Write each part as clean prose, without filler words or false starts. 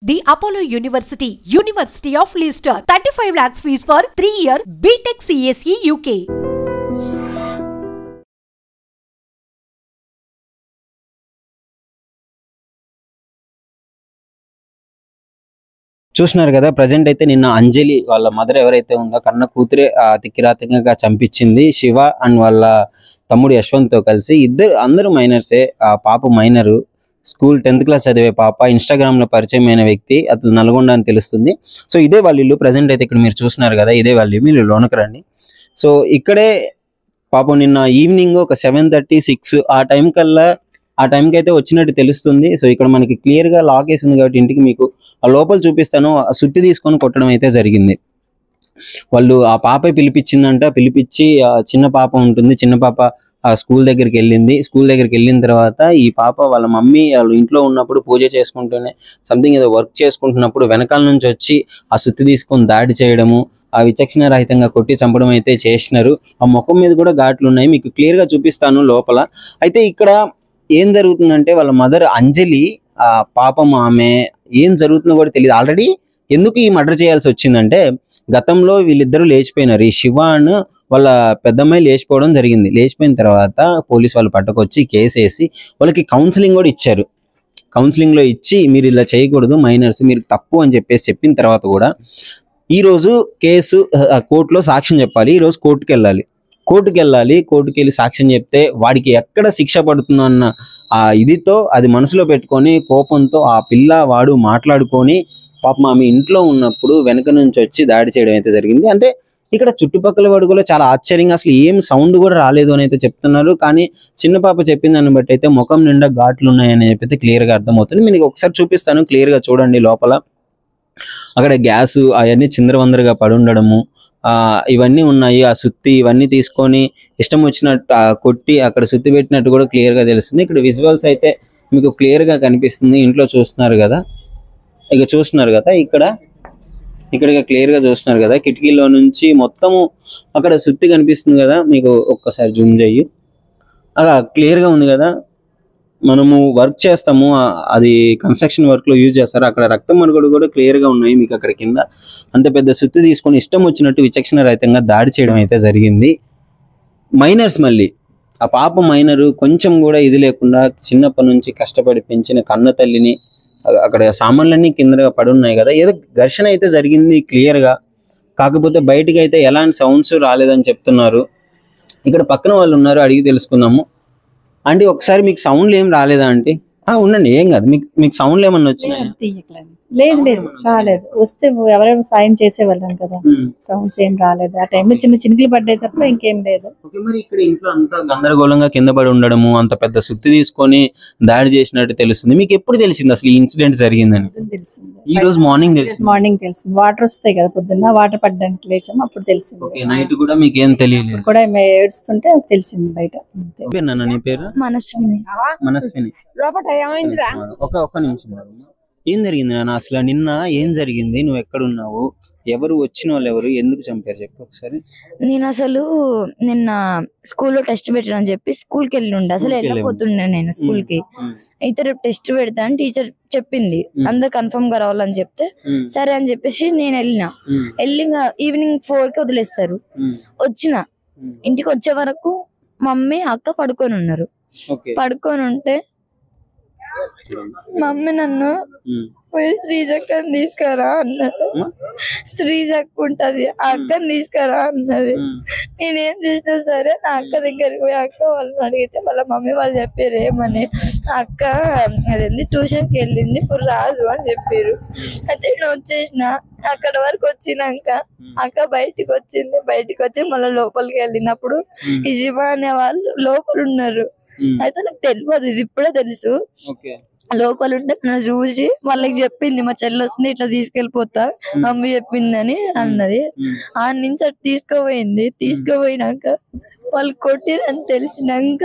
The Apollo University, University of Leicester, 35 lakhs fees for 3-year BTech CSE UK. చూస్తున్నారు కదా present అయితే నిన్న అంజలి వాళ్ళ మదర్ ఎవరైతే ఉందో కన్న కూతురే అతి కిరాతకంగా చంపించింది శివ అండ్ వాళ్ళ తమ్ముడు యశ్వంత్ తో కలిసి అందరూ మైనర్సే. ఆ పాప మైనరు, స్కూల్ 10th క్లాస్ చదివే పాప, ఇన్స్టాగ్రామ్ లో పరిచయం అయిన వ్యక్తి, అతను నల్గొండ అని తెలుస్తుంది. సో ఇదే వాళ్ళ ఇల్లు. ప్రజెంట్ అయితే ఇక్కడ మీరు చూస్తున్నారు కదా ఇదే వాళ్ళ ఇల్లు. మీరు లోనకి రండి. సో ఇక్కడే పాపం నిన్న ఈవినింగ్ ఒక 7:30, 6 ఆ టైంకి అయితే వచ్చినట్టు తెలుస్తుంది. సో ఇక్కడ మనకి క్లియర్ గా లాక్ వేసి ఉంది కాబట్టి ఇంటికి మీకు ఆ లోపల చూపిస్తాను. సుత్తి తీసుకొని కొట్టడం అయితే జరిగింది. వాళ్ళు ఆ పాప పిలిపించిందంట. పిలిపించి చిన్న పాప ఉంటుంది, చిన్న పాప స్కూల్ దగ్గరికి వెళ్ళింది. స్కూల్ దగ్గరికి వెళ్ళిన తర్వాత ఈ పాప వాళ్ళ మమ్మీ వాళ్ళు ఇంట్లో ఉన్నప్పుడు పూజ చేసుకుంటూనే సంథింగ్ ఏదో వర్క్ చేసుకుంటున్నప్పుడు వెనకాల నుంచి వచ్చి ఆ సుత్తి తీసుకొని దాడి చేయడము, ఆ విచక్షణ రహితంగా కొట్టి చంపడం అయితే చేసినారు. ఆ ముఖం మీద కూడా ఘాట్లు ఉన్నాయి, మీకు క్లియర్ గా చూపిస్తాను లోపల. అయితే ఇక్కడ ఏం జరుగుతుందంటే వాళ్ళ మదర్ అంజలి పాపం ఆమె ఏం జరుగుతుందో కూడా తెలియదు. ఆల్రెడీ ఎందుకు ఈ మర్డర్ చేయాల్సి వచ్చిందంటే గతంలో వీళ్ళిద్దరూ లేచిపోయినారు. ఈ శివ అండ్ వాళ్ళ పెద్దమ్మాయి లేచిపోవడం జరిగింది. లేచిపోయిన తర్వాత పోలీస్ వాళ్ళు పట్టుకొచ్చి కేసు వేసి వాళ్ళకి కౌన్సిలింగ్ కూడా ఇచ్చారు. కౌన్సిలింగ్ లో ఇచ్చి మీరు ఇలా చేయకూడదు, మైనర్స్ మీరు తప్పు అని చెప్పిన తర్వాత కూడా ఈ రోజు కేసు కోర్టులో సాక్ష్యం చెప్పాలి. ఈ రోజు కోర్టుకి వెళ్ళాలి. కోర్టుకి వెళ్ళి సాక్ష్యం చెప్తే వాడికి ఎక్కడ శిక్ష పడుతుందో అన్న ఆ ఇదితో అది మనసులో పెట్టుకొని కోపంతో ఆ పిల్ల వాడు మాట్లాడుకొని పాపం ఆమె ఇంట్లో ఉన్నప్పుడు వెనక నుంచి వచ్చి దాడి చేయడం అయితే జరిగింది. అంటే ఇక్కడ చుట్టుపక్కల వాడు కూడా చాలా ఆశ్చర్యంగా అసలు ఏం సౌండ్ కూడా రాలేదు అని అయితే చెప్తున్నారు. కానీ చిన్న పాప చెప్పిన దాన్ని బట్టి అయితే ముఖం నిండా ఘాట్లు ఉన్నాయని చెప్పి క్లియర్ గా అర్థమవుతుంది. మీకు ఒకసారి చూపిస్తాను, క్లియర్ గా చూడండి. లోపల అక్కడ గ్యాస్ అవన్నీ చిందరవందరగా పడి ఉండడము, ఇవన్నీ ఉన్నాయి. ఆ సుత్తి ఇవన్నీ తీసుకొని ఇష్టం వచ్చినట్టు కొట్టి అక్కడ సుత్తి పెట్టినట్టు కూడా క్లియర్ గా తెలుస్తుంది. ఇక్కడ విజువల్స్ అయితే మీకు క్లియర్ గా కనిపిస్తుంది. ఇంట్లో చూస్తున్నారు కదా, ఇక్కడ క్లియర్ గా చూస్తున్నారు కదా, కిటికీలో నుంచి మొత్తము అక్కడ సుత్తి కనిపిస్తుంది కదా. మీకు ఒక్కసారి జూమ్ చెయ్యి, అలా క్లియర్ గా ఉంది కదా. మనము వర్క్ చేస్తాము, అది కన్స్ట్రక్షన్ వర్క్ లో యూజ్ చేస్తారు. అక్కడ రక్తం మరుగుడు కూడా క్లియర్ గా ఉన్నాయి మీకు అక్కడ కింద. అంత పెద్ద సుత్తి తీసుకొని ఇష్టం వచ్చినట్టు విచక్షణ రహితంగా దాడి చేయడం అయితే జరిగింది. మైనర్స్, మళ్ళీ ఆ పాప మైనరు కొంచెం కూడా ఇది లేకుండా చిన్నప్పటి నుంచి కష్టపడి పెంచిన కన్న తల్లిని అక్కడ సామాన్లన్నీ కింద పడి ఉన్నాయి కదా. ఏదో ఘర్షణ అయితే జరిగింది క్లియర్ గా, కాకపోతే బయటకు అయితే ఎలాంటి సౌండ్స్ రాలేదని చెప్తున్నారు. ఇక్కడ పక్కన వాళ్ళు ఉన్నారు, అడిగి తెలుసుకుందాము. అంటే ఒకసారి మీకు సౌండ్లు ఏం రాలేదా అంటే? ఉండండి, ఏం కాదు. మీకు సౌండ్లు ఏమన్నా వచ్చినాయా? లేదు రాలేదు. వస్తే ఎవరైనా సాయం చేసేవాళ్ళం కదా, సౌండ్స్ ఏం రాలేదు. ఆ టైంలో చిన్న చినుకులు పడ్డాయి తప్ప ఇంకేం లేదు. మరి ఇక్కడ ఇంట్లో అంతా గందరగోళంగా కింద పడి ఉండడము, అంత పెద్ద సుత్తి తీసుకొని దాడి చేసినట్టు తెలుస్తుంది. మీకు ఎప్పుడు తెలిసింది అసలు ఈ ఇన్సిడెంట్ జరిగిందని? తెలిసింది ఈ రోజు మార్నింగ్ తెలిసింది. వాటర్ వస్తాయి కదా పొద్దున్న, వాటర్ పడ్డానికి లేచాము, అప్పుడు తెలిసింది. నైట్ కూడా మీకు ఏం తెలియలేదు? కూడా ఏడుస్తుంటే తెలిసింది బయట. నీ పేరు? మనస్విని. ఒక్క నిమిషం. ఏం జరిగింది నాన్న అసలు? నిన్న ఏం జరిగింది? నువ్వు ఎక్కడున్నావు? ఎవరు వచ్చిన వాళ్ళు ఎవరు? ఎందుకు చంపారు చెప్పు ఒకసారి. నేను అసలు నిన్న స్కూల్లో టెస్ట్ పెట్టానని చెప్పి స్కూల్ కి వెళ్ళి ఉండే. అసలు వెళ్ళిపోతుండే నేను స్కూల్ కి. అయితే రేపు టెస్ట్ పెడతా అని టీచర్ చెప్పింది, అందరు కన్ఫర్మ్ గా రావాలని చెప్తే సరే అని చెప్పేసి నేను వెళ్ళి ఈవినింగ్ 4 కి వదిలేస్తారు. ఇంటికి వచ్చే వరకు మమ్మీ అక్క పడుకొని ఉన్నారు. పడుకొని ఉంటే మమ్మీ నన్ను పోయి శ్రీజక్కని తీసుకురా అన్నది. శ్రీజక్క ఉంటది, ఆ అక్కని తీసుకురా అన్నది. నేనేం చేసినా సరే నా అక్క దగ్గరికి పోయి అక్క వాళ్ళని అడిగితే వాళ్ళ మమ్మీ వాళ్ళు చెప్పారు ఏమని, అక్క అదేంది ట్యూషన్కి వెళ్ళింది ఇప్పుడు రాదు అని చెప్పారు. అయితే నేను వచ్చేసిన. అక్కడ వరకు వచ్చినాక అక్క బయటికి వచ్చి మళ్ళీ లోపలికి వెళ్ళినప్పుడు ఈ శివ అనే వాళ్ళు లోపల ఉన్నారు. అయితే నాకు తెలియదు, ఇది ఇప్పుడే తెలుసు. లోపల ఉంటే నన్ను చూసి వాళ్ళకి చెప్పింది, మా చెల్లి వస్తుంది ఇట్లా తీసుకెళ్ళిపోతా మమ్మీ చెప్పిందని అన్నది. ఆ నుంచి అటు తీసుకుపోయినాక వాళ్ళు కొట్టిరని తెలిసినాక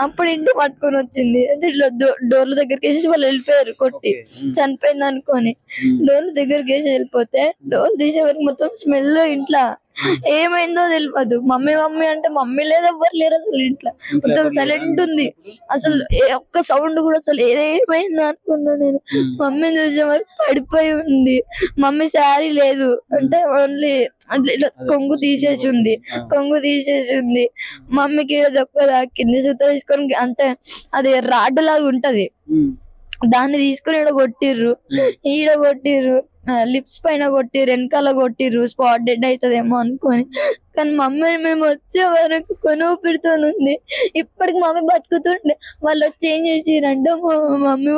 అప్పుడు ఇంటి పట్టుకొని వచ్చింది. అంటే ఇట్లా డోర్ల దగ్గరికి వేసి వాళ్ళు వెళ్ళిపోయారు కొట్టి, చనిపోయింది అనుకొని. డోర్ల దగ్గరికి వేసి వెళ్ళిపోతే డోర్ తీసే వరకు మొత్తం స్మెల్ ఇంట్లో ఏమైందో తెలియదు. మమ్మీ మమ్మీ అంటే మమ్మీ లేదు, ఎవ్వరు లేరు అసలు ఇంట్లో. మొత్తం సైలెంట్ ఉంది, అసలు ఒక్క సౌండ్ కూడా అసలు ఏమైందో అనుకున్నా నేను. మమ్మీని చూసే వరకు పడిపోయి ఉంది. మమ్మీ శారీ లేదు అంటే ఓన్లీ అంటే ఇట్లా కొంగు తీసేసి ఉంది. మమ్మీకి దొక్క తాకింది. సుత తీసుకొని అంటే అది రాడ్ లాగా ఉంటది, దాన్ని తీసుకుని ఈడ కొట్టిర్రు, లిప్స్ పైన కొట్టిర్రు, వెనకాల కొట్టిర్రు. స్పాట్ డెడ్ అవుతుందేమో అనుకొని. కానీ మమ్మీని మేము వచ్చే వరకు కొనుపిడుతూ ఉంది. ఇప్పటికి మమ్మీ బతుకుతుండే. వాళ్ళు వచ్చి ఏం చేసిరంటే మమ్మీ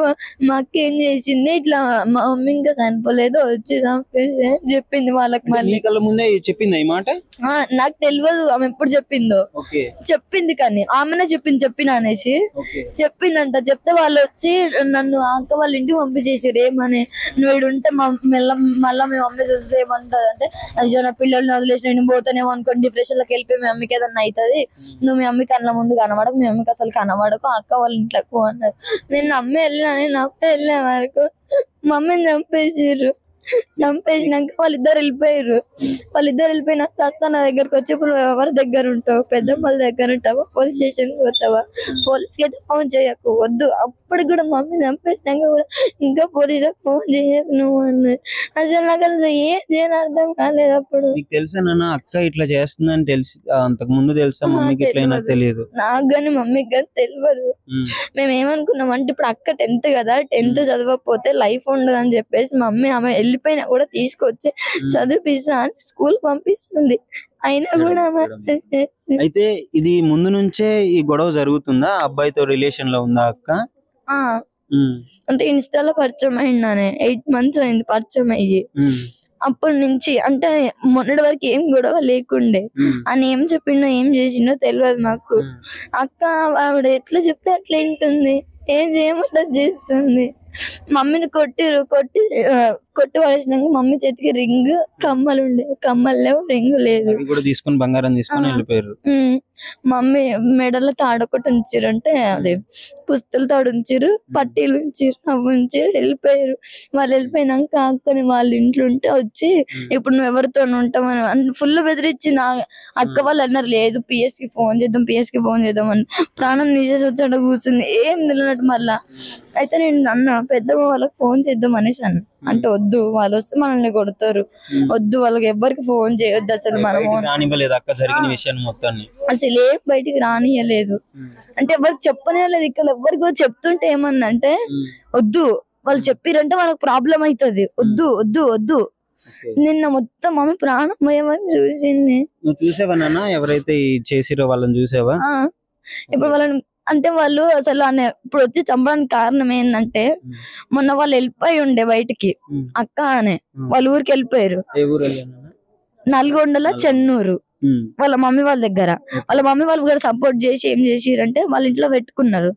మా అక్క ఏం చేసింది, ఇట్లా మా మమ్మీ ఇంకా చనిపోలేదు వచ్చి చంపేసి చెప్పింది వాళ్ళకి. మళ్ళీ ముందే చెప్పింది ఈ మాట. నాకు తెలియదు ఆమె ఎప్పుడు చెప్పింది కానీ ఆమెనే చెప్పిన అనేసి చెప్పిందంట. చెప్తే వాళ్ళు వచ్చి నన్ను అక్క వాళ్ళ ఇంటికి పంపించేసారు. ఏమని, నువ్వు ఇక్కడ ఉంటే మళ్ళా మీ మమ్మీ చూస్తే ఏమంటది అంటే, అయ్యో నా పిల్లల్ని వదిలేసి నేను పోతానేమో అనుకోండి, డిప్రెషన్ లోకి వెళ్ళిపోయి మీ అమ్మకి ఏదన్నా అవుతుంది, నువ్వు మీ అమ్మకి కళ్ళ ముందు కనబడకు, మీ అమ్మకి అసలు కనబడకు, అక్క వాళ్ళ ఇంట్లోకి అన్నారు. నేను నమ్మే వెళ్ళిన వరకు మమ్మీని చంపేసినాక వాళ్ళిద్దరు వెళ్ళిపోయినాక అక్క నా దగ్గరకు వచ్చి, ఇప్పుడు ఎవరి దగ్గర ఉంటావు, పెద్దమ్మల దగ్గర ఉంటావా, పోలీస్ స్టేషన్ పోతావా, పోలీస్ కి అయితే ఫోన్ చేయకు వద్దు. అప్పటికి కూడా మమ్మీ చంపేసినాక కూడా ఇంకా పోలీస్ ఫోన్ చేయకు నువ్వు అన్నది. అసలు నాకు అసలు ఏం అర్థం కాలేదు అప్పుడు. తెలుసా అక్క ఇట్లా చేస్తుందని తెలిసి అంతకు ముందు తెలుసా మమ్మీకి? ఇట్లా తెలియదు నాకు గాని మమ్మీకి కానీ తెలియదు. మేము ఏమనుకున్నాం అంటే ఇప్పుడు అక్క 10th కదా, 10th చదవకపోతే లైఫ్ ఉండదు అని చెప్పేసి మమ్మీ ఆమె వెళ్ళిపోయినా కూడా తీసుకొచ్చి చదివిపిస్తా అని స్కూల్ పంపిస్తుంది. అయినా కూడా అయితే ఇది ముందు నుంచే ఈ గొడవ జరుగుతుందా? అబ్బాయితో రిలేషన్ లో ఉందా అక్క? అంటే ఇన్స్టాలో పరిచయం అయిందానే 8 months అయింది పరిచయం అయ్యి. అప్పటి నుంచి అంటే మొన్నటి వరకు ఏం గొడవ లేకుండే. అని ఏం చెప్పిండో ఏం చేసిండో తెలియదు నాకు. అక్క ఆవిడ ఎట్లా చెప్తే అట్లా ఏంటుంది, ఏం చేయమంటే చేస్తుంది. మమ్మీని కొట్టి పడేసినాక మమ్మీ చేతికి రింగ్ కమ్మలు ఉండే, కమ్మలు లేవు, రింగ్ లేదు. తీసుకుని బంగారం తీసుకుని వెళ్ళిపోయారు. మమ్మీ మెడలో తాడొకటి ఉంచారు, అంటే అదే పుస్తలు తాడు ఉంచారు, పట్టీలు ఉంచారు, అవి ఉంచారు, వెళ్ళిపోయారు. వాళ్ళు వెళ్ళిపోయినాక అక్కని వాళ్ళ ఇంట్లో ఉంటే వచ్చి ఇప్పుడు నువ్వు ఎవరితో ఉంటామని ఫుల్ బెదిరించింది. అక్క వాళ్ళు అన్నారు లేదు PS కి ఫోన్ చేద్దాం అని. ప్రాణం తీసేసి వచ్చాడ కూర్చుంది, ఏం తెలియనట్టు. మళ్ళా అయితే నేను అన్న పెద్దమ్మ వాళ్ళకి ఫోన్ చేద్దాం అనేసి అన్న. అంటే వద్దు, వాళ్ళు వస్తే మనల్ని కొడతారు, వద్దు, వాళ్ళకి ఎవ్వరికి ఫోన్ చేయొద్దు, అసలు మనము అసలు ఏం బయటికి రానియలేదు. అంటే ఎవరికి చెప్పనేలేదు. ఇక్కడ ఎవరికి కూడా చెప్తుంటే ఏమందంటే వద్దు, వాళ్ళు చెప్పిరంటే వాళ్ళకి ప్రాబ్లం అవుతుంది, వద్దు. నిన్న మొత్తం మమ్మీ ప్రాణం భయమని చూసింది. చూసావా ఎవరైతే చేసిరో వాళ్ళని చూసావా? ఇప్పుడు వాళ్ళని అంటే వాళ్ళు అసలు ఇప్పుడు వచ్చి చంపడానికి కారణం ఏంటంటే మొన్న వాళ్ళు వెళ్ళిపోయి ఉండే బయటికి, అక్క అనే వాళ్ళ ఊరికి వెళ్ళిపోయారు. నల్గొండలో చెన్నూరు వాళ్ళ మమ్మీ వాళ్ళ దగ్గర. వాళ్ళ మమ్మీ వాళ్ళు కూడా సపోర్ట్ చేసి ఏం చేసిరంటే వాళ్ళ ఇంట్లో పెట్టుకున్నారు.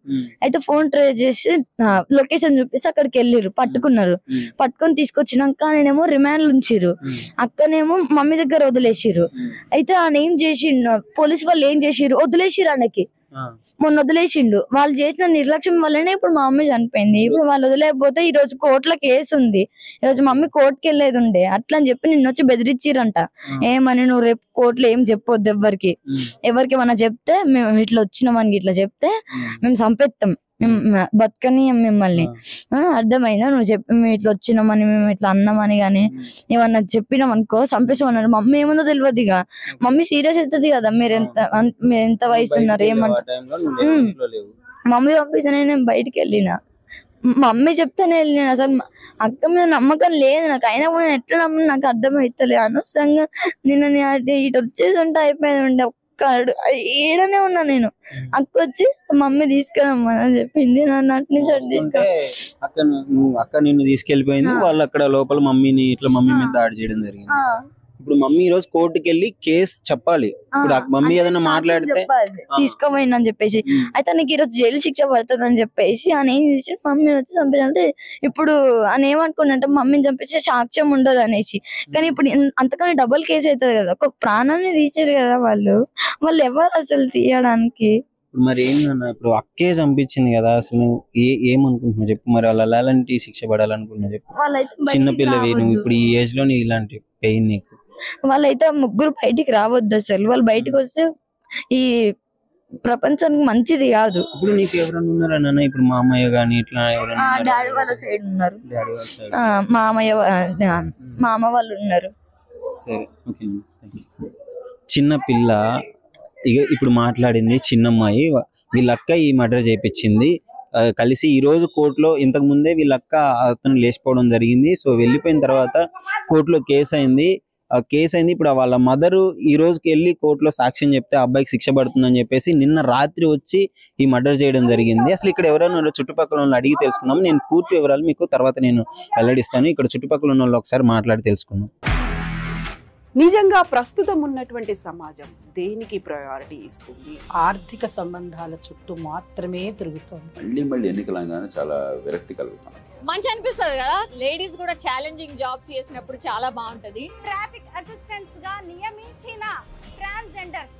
అయితే ఫోన్ ట్రేస్ చేసి లొకేషన్ చూపిస్తే అక్కడికి వెళ్ళిరు, పట్టుకొని తీసుకొచ్చినాక నేనేమో రిమాండ్ ఉంచిరు, అక్కనేమో మమ్మీ దగ్గర వదిలేసిరు. అయితే ఆయన ఏం చేసిండు, పోలీసు వాళ్ళు ఏం చేసిరు, వదిలేసిరు ఆయనకి. మొన్న వదిలేసిండు. వాళ్ళు చేసిన నిర్లక్ష్యం వల్లనే ఇప్పుడు మా మమ్మీ చనిపోయింది. ఇప్పుడు వాళ్ళు వదిలేకపోతే ఈ రోజు కోర్టులో కేసు ఉంది, ఈ రోజు మమ్మీ కోర్టుకి వెళ్ళేది ఉండే. అట్లా అని చెప్పి నిన్న వచ్చి బెదిరించిరంట. ఏమని, నువ్వు రేపు కోర్టులో ఏం చెప్పొద్దు ఎవరికి ఏమన్నా చెప్తే, మేము ఇట్లా వచ్చినామని ఇట్లా చెప్తే మేము చంపేస్తాం, బతకని మిమ్మల్ని, అర్థమైందా, నువ్వు చెప్పి మేము ఇట్లా వచ్చినామని మేము ఇట్లా అన్నామని గానీ ఏమన్నా చెప్పినాం అనుకో చంపేసామన్నారు. మమ్మీ ఏమన్నా తెలియదు. ఇక మమ్మీ సీరియస్ అవుతుంది కదా, మీరు ఎంత వయసు ఉన్నారు ఏమంటారు. మమ్మీ పంపిస్తేనే నేను బయటికి వెళ్ళిన, మమ్మీ చెప్తానే వెళ్ళిన. అసలు అక్క మీద నమ్మకం లేదు నాకు, అయినా కూడా ఎట్లా నమ్మని నాకు అర్థమవుతలేదు. అనవసరంగా నిన్న ఇటు వచ్చేసి ఉంటే అయిపోయింది ఉండే. ఈడనే ఉన్నా నేను. అక్క వచ్చి మమ్మీ తీసుకెళ్ళమని చెప్పింది, నన్ను అటు నుంచి అటు అక్క నిన్ను తీసుకెళ్లిపోయింది. వాళ్ళు అక్కడ లోపల మమ్మీని ఇట్లా మమ్మీ మీద దాడి చేయడం జరిగింది. ఇప్పుడు మమ్మీ ఈ రోజు కోర్టుకి వెళ్ళి కేసు చెప్పాలి. ఇప్పుడు మమ్మీ ఏదైనా మాట్లాడితే తీసుకోమైంది అని చెప్పేసి, అయితే నీకు ఈ రోజు జైలు శిక్ష పడుతుంది అని చెప్పేసి ఆయన ఏం చేసి మమ్మీ వచ్చి చంపేసి, ఇప్పుడు ఆయన ఏమనుకున్నంటే మమ్మీని చంపేసి సాక్ష్యం ఉండదు అనేసి. కానీ ఇప్పుడు అంతకన్నా డబుల్ కేసు అవుతుంది కదా, ఒక ప్రాణాన్ని తీసారు కదా వాళ్ళు ఎవరు అసలు తీయడానికి. మరి ఏంటన్నా ఇప్పుడు అక్కే చంపించింది కదా, అసలు ఏమనుకుంటున్నావు చెప్పు. మరి వాళ్ళు ఎలాంటి శిక్ష పడాలనుకుంటున్నావు చెప్పు. చిన్న పిల్లవి నువ్వు, ఇప్పుడు ఈ ఏజ్ లో ఇలాంటి పెయిన్ నీకు వాళ్ళైతే ముగ్గురు బయటికి రావద్దు అసలు. వాళ్ళు బయటికి వస్తే ఈ ప్రపంచానికి మంచిది కాదు. ఇప్పుడు నీకు ఎవరైనా ఉన్నారా నాన్న? ఇప్పుడు మామయ్య గాని ఇట్లా ఎవరైనా డాడీ వాళ్ళ సైడ్ ఉన్నారు, డాడీ వాళ్ళ side? మామ వాళ్ళు ఉన్నారు. సరే, ఓకే. చిన్న పిల్ల ఇప్పుడు మాట్లాడింది చిన్నమ్మాయి. వీళ్ళక్క ఈ మర్డర్ చేయించింది కలిసి. ఈ రోజు కోర్టులో ఇంతకు ముందే వీళ్ళక్క అతను లేచిపోవడం జరిగింది. సో వెళ్ళిపోయిన తర్వాత కోర్టులో కేసు అయింది. ఇప్పుడు వాళ్ళ మదరు ఈ రోజుకి వెళ్ళి కోర్టులో సాక్ష్యం చెప్తే అబ్బాయికి శిక్ష పడుతుందని చెప్పేసి నిన్న రాత్రి వచ్చి ఈ మర్డర్ చేయడం జరిగింది. అసలు ఇక్కడ ఎవరైనా చుట్టుపక్కల వాళ్ళు అడిగి తెలుసుకుందాం. నేను పూర్తి వివరాలు మీకు తర్వాత నేను వెల్లడిస్తాను. ఇక్కడ చుట్టుపక్కల ఉన్న వాళ్ళు ఒకసారి మాట్లాడి తెలుసుకుందాం. నిజంగా ప్రస్తుతం ఉన్నటువంటి సమాజం దేనికి ప్రయారిటీ ఇస్తుంది? ఆర్థిక సంబంధాల చుట్టూ మాత్రమే తిరుగుతుంది. మళ్ళీ ఎన్నికలంగానే చాలా విరక్తి కలుగుతాం. మంచి అనిపిస్తుంది కదా, లేడీస్ కూడా ఛాలెంజింగ్ జాబ్స్ చేసినప్పుడు చాలా బాగుంటది. ట్రాఫిక్ అసిస్టెంట్స్ గా నియమించిన ట్రాన్స్జెండర్స్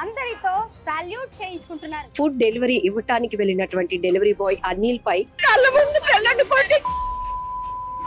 అందరితో సాల్యూట్ చేయించుకుంటున్నారు. ఫుడ్ డెలివరీ ఇవ్వటానికి వెళ్ళినటువంటి డెలివరీ బాయ్ అనిల్ పై కళ్ళ ముందు పెళ్ళండి